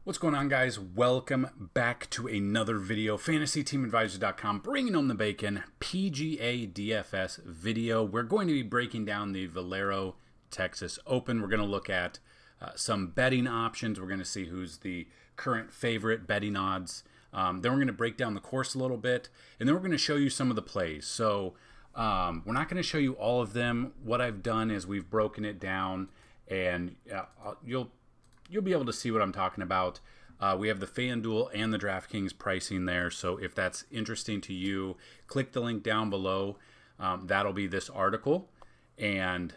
What's going on, guys? Welcome back to another video. FantasyTeamAdvisor.com bringing home the bacon. PGA DFS video. We're going to be breaking down the Valero Texas Open. We're going to look at some betting options. We're going to see who's the current favorite, betting odds. Then we're going to break down the course a little bit, and then we're going to show you some of the plays. So we're not going to show you all of them. What I've done is we've broken it down, and you'll be able to see what I'm talking about. We have the FanDuel and the DraftKings pricing there, so if that's interesting to you, click the link down below. That'll be this article, and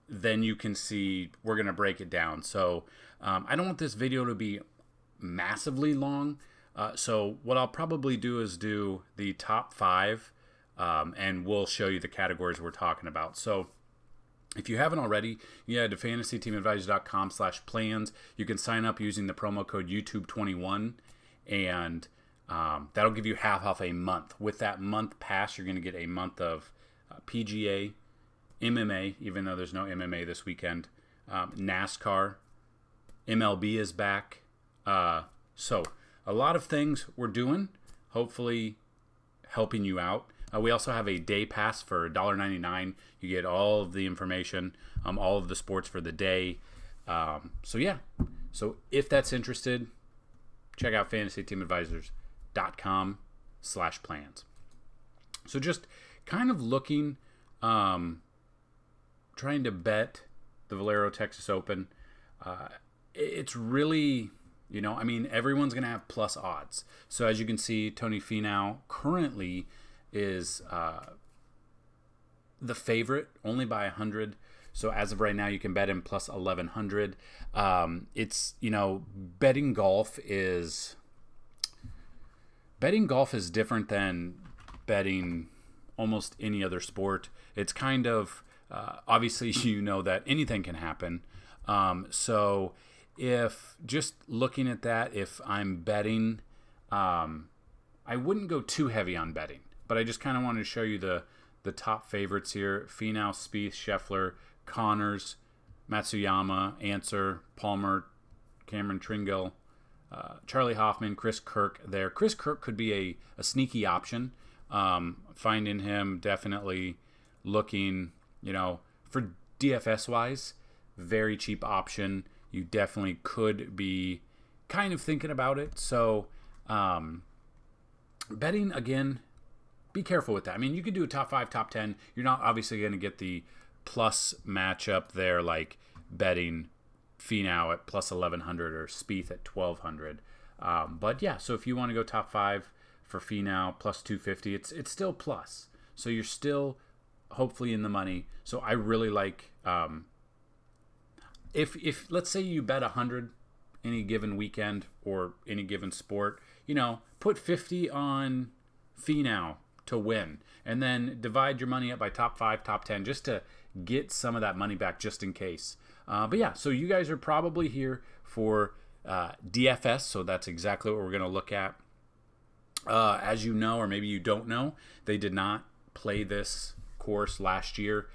then you can see we're going to break it down. So I don't want this video to be massively long, so what I'll probably do is do the top 5, and we'll show you the categories we're talking about. So if you haven't already, you head to fantasyteamadvisor.com/plans. You can sign up using the promo code YouTube21, and that'll give you half off a month. With that month pass, you're going to get a month of PGA, MMA, even though there's no MMA this weekend, NASCAR, MLB is back. So a lot of things we're doing, hopefully helping you out. We also have a day pass for $1.99. You get all of the information, all of the sports for the day. So yeah, so if that's interested, check out fantasyteamadvisors.com/plans. So just kind of looking, trying to bet the Valero Texas Open. It's really, I mean, everyone's going to have plus odds. So as you can see, Tony Finau currently is the favorite only by 100. So as of right now, you can bet him plus 1100. It's, betting golf is different than betting almost any other sport. It's kind of obviously that anything can happen. So if just looking at that, if I'm betting, I wouldn't go too heavy on betting. But I just kind of wanted to show you the top favorites here. Finau, Spieth, Scheffler, Connors, Matsuyama, Answer, Palmer, Cameron Tringale, Charlie Hoffman, Chris Kirk there. Chris Kirk could be a sneaky option. Finding him definitely looking, for DFS-wise, very cheap option. You definitely could be kind of thinking about it. So betting, again, be careful with that. I mean, you could do a top 5, top 10. You're not obviously going to get the plus matchup there, like betting Finau at plus 1100 or Spieth at 1200. But yeah, so if you want to go top 5 for Finau plus 250, it's still plus. So you're still hopefully in the money. So I really like, if let's say you bet 100 any given weekend or any given sport, put 50 on Finau to win, and then divide your money up by top 5, top 10, just to get some of that money back, just in case. But yeah, so you guys are probably here for DFS, so that's exactly what we're going to look at. As you know, or maybe you don't know, they did not play this course last year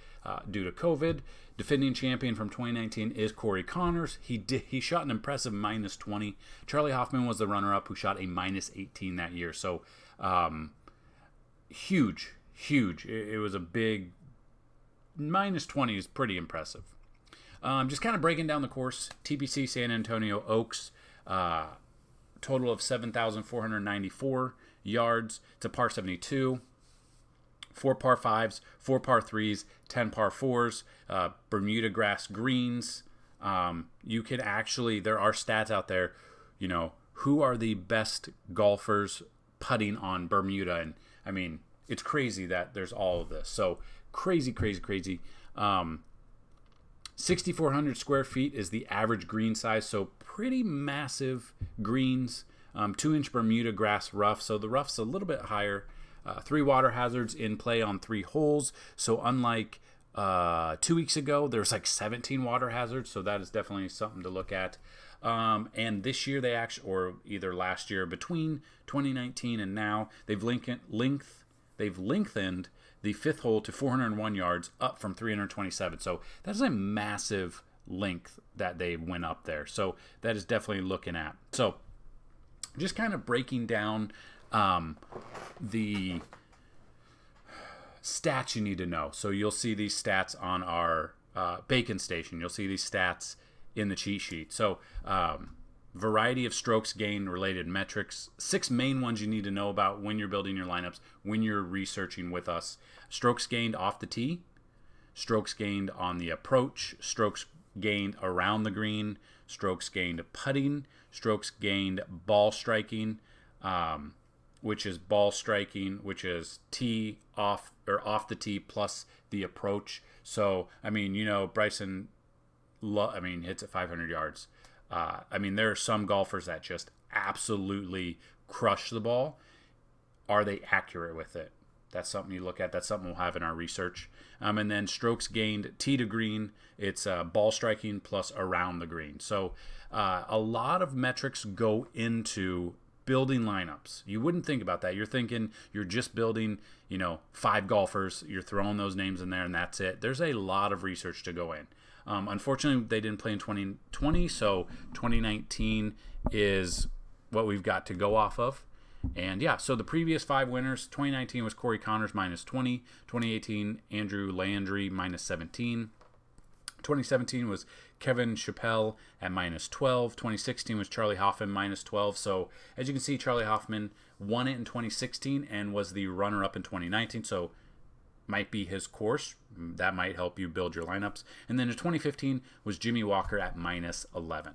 due to COVID. Defending champion from 2019 is Corey Connors. He shot an impressive -20. Charlie Hoffman was the runner-up, who shot a -18 that year. So huge. It was a big -20 is pretty impressive. Just kind of breaking down the course. TPC San Antonio Oaks, total of 7,494 yards. It's a par 72. 4 par 5s, 4 par 3s, 10 par 4s, Bermuda grass greens. You can actually, there are stats out there, who are the best golfers putting on Bermuda. And I mean, it's crazy that there's all of this. So crazy. 6,400 square feet is the average green size. So pretty massive greens, 2-inch Bermuda grass rough. So the rough's a little bit higher. 3 water hazards in play on 3 holes. So unlike 2 weeks ago, there's like 17 water hazards. So that is definitely something to look at. And this year or either last year, between 2019 and now, they've lengthened the 5th hole to 401 yards, up from 327. So that's a massive length that they went up there. So that is definitely looking at. So just kind of breaking down the stats you need to know. So you'll see these stats on our Bacon Station. You'll see these stats in the cheat sheet. So variety of strokes gained related metrics. 6 main ones you need to know about when you're building your lineups, when you're researching with us. Strokes gained off the tee, strokes gained on the approach, strokes gained around the green, strokes gained putting, strokes gained ball striking, which is ball striking, which is tee off or off the tee plus the approach. So, I mean, you know, Bryson, hits at 500 yards. There are some golfers that just absolutely crush the ball. Are they accurate with it? That's something you look at. That's something we'll have in our research. And then strokes gained, tee to green, it's ball striking plus around the green. So a lot of metrics go into building lineups. You wouldn't think about that. You're thinking you're just building, 5 golfers. You're throwing those names in there and that's it. There's a lot of research to go in. Unfortunately, they didn't play in 2020, so 2019 is what we've got to go off of. And yeah, so the previous 5 winners, 2019 was Corey Connors minus 20, 2018 Andrew Landry minus 17, 2017 was Kevin Chappelle at minus 12, 2016 was Charlie Hoffman minus 12. So as you can see, Charlie Hoffman won it in 2016 and was the runner-up in 2019. So might be his course. That might help you build your lineups. And then in 2015 was Jimmy Walker at minus 11.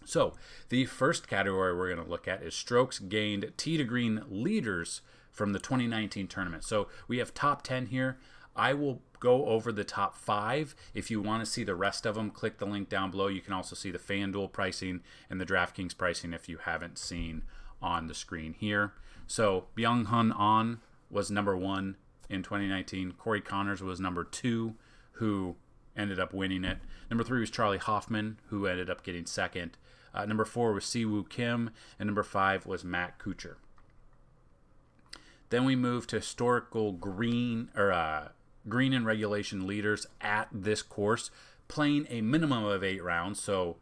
So the first category we're going to look at is strokes gained tee to green leaders from the 2019 tournament. So we have top 10 here. I will go over the top 5. If you want to see the rest of them, click the link down below. You can also see the FanDuel pricing and the DraftKings pricing if you haven't seen on the screen here. So Byung-Hun An was number 1 in 2019. Corey Connors was number 2, who ended up winning it. Number 3 was Charlie Hoffman, who ended up getting second. Number 4 was Siwoo Kim, and number 5 was Matt Kuchar. Then we moved to historical green and regulation leaders at this course, playing a minimum of 8 rounds, so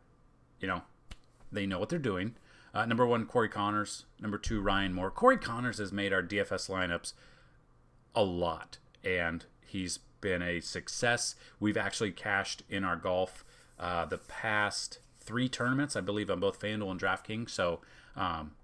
they know what they're doing. Number 1, Corey Connors. Number 2, Ryan Moore. Corey Connors has made our DFS lineups a lot, and he's been a success. We've actually cashed in our golf the past 3 tournaments, I believe, on both FanDuel and DraftKings. So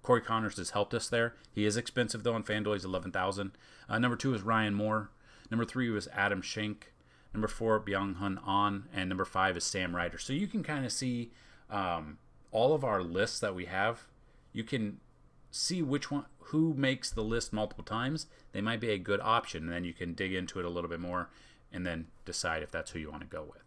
Corey Connors has helped us there. He is expensive though on FanDuel. He's $11,000. Number 2 is Ryan Moore. Number 3 was Adam Schenk. Number 4, Byung-Hun An, and number 5 is Sam Ryder. So you can kind of see all of our lists that we have. You can see who makes the list multiple times. They might be a good option, and then you can dig into it a little bit more and then decide if that's who you want to go with.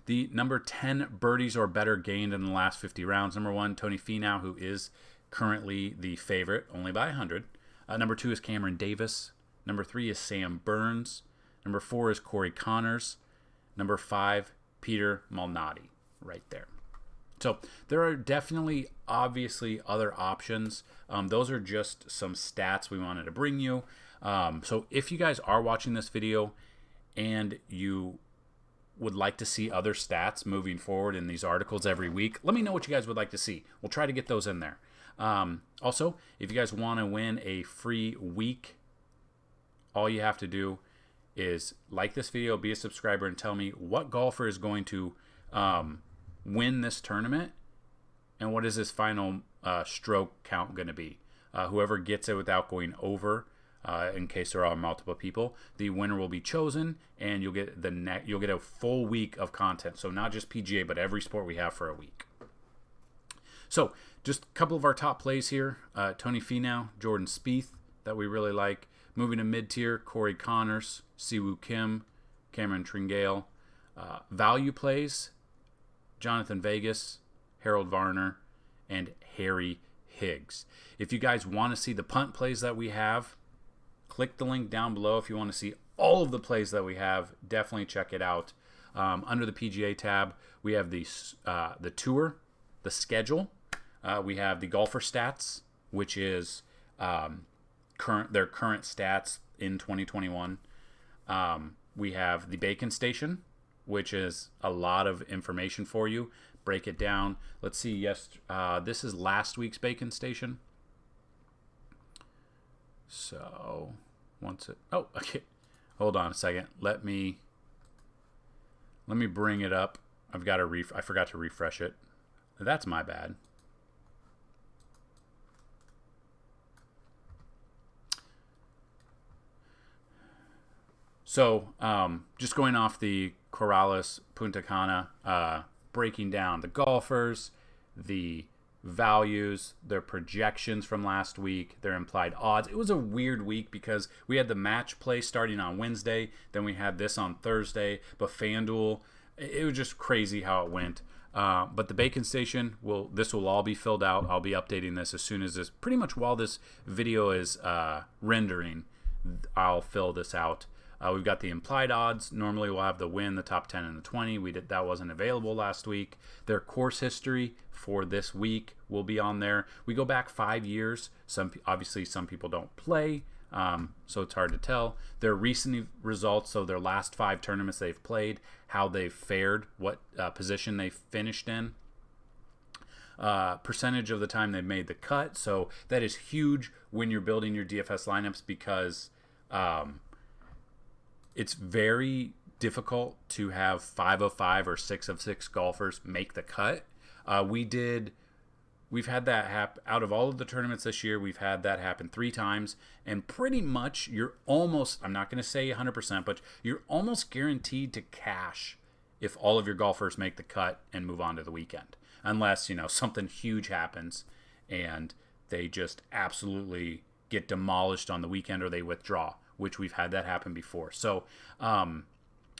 The number 10 birdies or better gained in the last 50 rounds. Number 1, Tony Finau, who is currently the favorite, only by 100. Number 2 is Cameron Davis. Number 3 is Sam Burns. Number 4 is Corey Connors. Number 5, Peter Malnati, right there. So there are definitely, obviously, other options. Those are just some stats we wanted to bring you. So if you guys are watching this video and you would like to see other stats moving forward in these articles every week, let me know what you guys would like to see. We'll try to get those in there. Also, if you guys want to win a free week, all you have to do is like this video, be a subscriber, and tell me what golfer is going to win this tournament and what is his final stroke count going to be. Whoever gets it without going over, in case there are multiple people, the winner will be chosen, and you'll get a full week of content. So not just PGA, but every sport we have for a week. So just a couple of our top plays here: Tony Finau, Jordan Spieth, that we really like. Moving to mid-tier, Corey Connors, Siwoo Kim, Cameron Tringale. Value plays: Jonathan Vegas, Harold Varner, and Harry Higgs. If you guys want to see the punt plays that we have, click the link down below. If you want to see all of the plays that we have, definitely check it out. Under the PGA tab, we have the tour, the schedule. We have the golfer stats, which is their current stats in 2021. We have the Bacon Station, which is a lot of information for you. Break it down. Let's see. Yes, this is last week's Bacon Station. So once it, oh, okay. Hold on a second. Let me bring it up. I've got to I forgot to refresh it. That's my bad. So, just going off the Corrales Punta Cana, breaking down the golfers, the values, their projections from last week, their implied odds. It was a weird week because we had the match play starting on Wednesday, then we had this on Thursday, but FanDuel, it was just crazy how it went. But the Bacon Station, this will all be filled out. I'll be updating this as soon as this, pretty much while this video is rendering, I'll fill this out. We've got the implied odds. Normally we'll have the win, the top 10, and the 20. That wasn't available last week. Their course history for this week will be on there. We go back 5 years. Obviously some people don't play, so it's hard to tell. Their recent results, so their last 5 tournaments they've played, how they've fared, what position they finished in. Percentage of the time they've made the cut. So that is huge when you're building your DFS lineups because it's very difficult to have 5 of 5 or 6 of 6 golfers make the cut. We've had that happen out of all of the tournaments this year. We've had that happen 3 times, and pretty much you're almost, I'm not going to say 100%, but you're almost guaranteed to cash if all of your golfers make the cut and move on to the weekend, unless, something huge happens and they just absolutely get demolished on the weekend or they withdraw, which we've had that happen before. So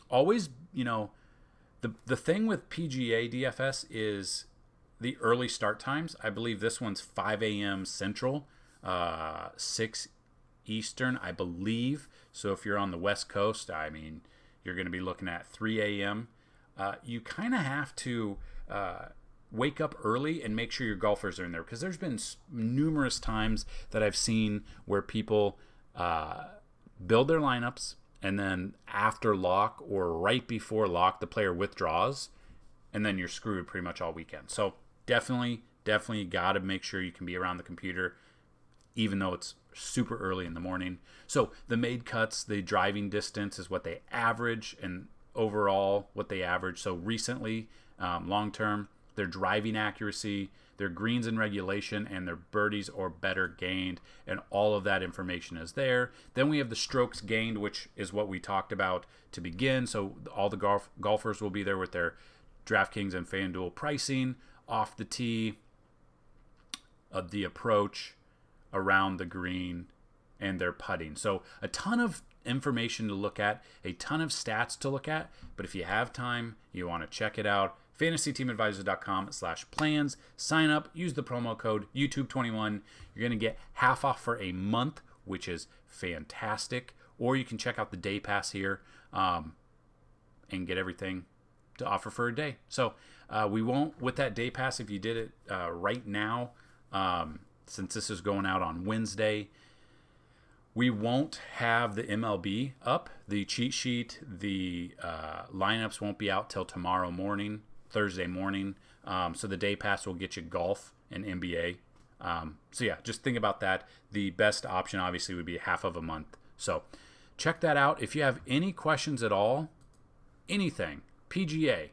always, the thing with PGA DFS is the early start times. I believe this one's 5 a.m. Central, 6 Eastern, I believe. So if you're on the West Coast, you're going to be looking at 3 a.m. You kind of have to wake up early and make sure your golfers are in there, because there's been numerous times that I've seen where people build their lineups, and then after lock or right before lock, the player withdraws, and then you're screwed pretty much all weekend. So definitely got to make sure you can be around the computer, even though it's super early in the morning. So the made cuts, the driving distance is what they average, and overall what they average. So recently, long term, their driving accuracy, their greens in regulation, and their birdies or better gained, and all of that information is there. Then we have the strokes gained, which is what we talked about to begin. So all the golfers will be there with their DraftKings and FanDuel pricing, off the tee, the approach, around the green, and their putting. So a ton of information to look at, a ton of stats to look at, but if you have time, you want to check it out. FantasyTeamAdvisor.com/plans. Sign up, use the promo code YouTube21. You're going to get half off for a month, which is fantastic. Or you can check out the day pass here and get everything to offer for a day. So we won't, with that day pass, if you did it right now, since this is going out on Wednesday, we won't have the MLB up. The cheat sheet, the lineups won't be out till tomorrow morning, Thursday morning. So the day pass will get you golf and NBA. So yeah, just think about that. The best option obviously would be half of a month. So check that out. If you have any questions at all, anything, PGA,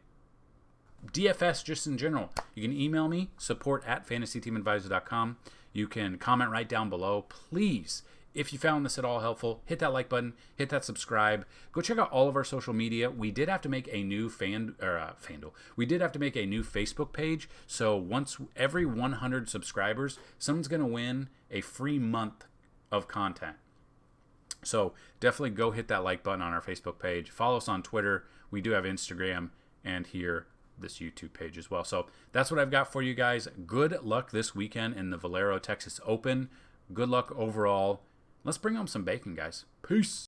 DFS just in general, you can email me, support@fantasyteamadvisor.com. You can comment right down below. Please, if you found this at all helpful, hit that like button, hit that subscribe. Go check out all of our social media. We did have to make a new FanDuel. We did have to make a new Facebook page. So once every 100 subscribers, someone's going to win a free month of content. So definitely go hit that like button on our Facebook page. Follow us on Twitter. We do have Instagram, and here this YouTube page as well. So that's what I've got for you guys. Good luck this weekend in the Valero Texas Open. Good luck overall. Let's bring home some bacon, guys. Peace.